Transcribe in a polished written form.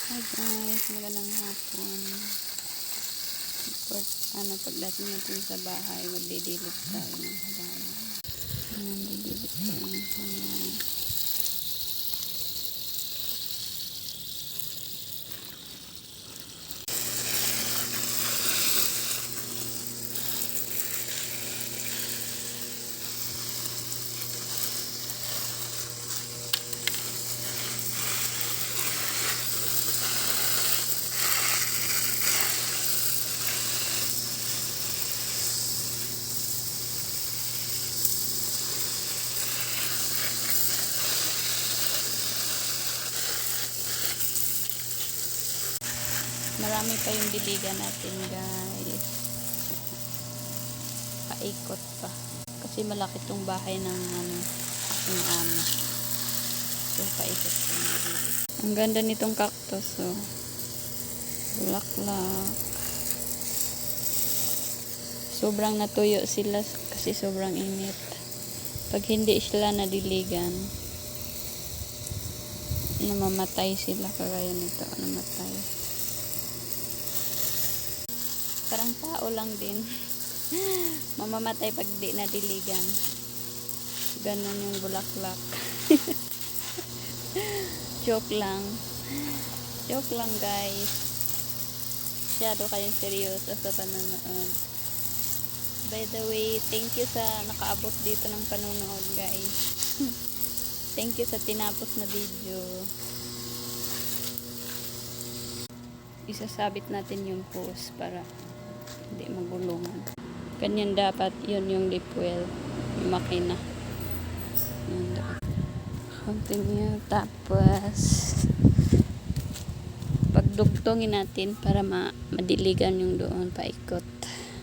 Hi guys, magandang hapon. Pagdating natin sa bahay, magdidilig tayo ng halaman. Didilig tayo ng halaman. Marami pa yung diligan natin guys. Paikot pa. Kasi malaki tong bahay ng aking amo. So paikot pa yung dilig. Ang ganda nitong cactus oh. Bulaklak. Sobrang natuyo sila kasi sobrang init. Pag hindi sila nadiligan, namamatay sila kagaya nito. Namatay. Parang tao lang din. Mamamatay pag di nadiligan. Ganon yung bulaklak. Joke lang. Joke lang guys. Masyado kayong seryoso sa panonood. By the way, thank you sa nakaabot dito ng panonood guys. Thank you sa tinapos na video. Isasabit natin yung post para hindi magulungan. Ganyan dapat, yun yung lip well, yung makina. Yun dapat. Continue. Tapos pagdugtongin natin para madiligan yung doon paikot.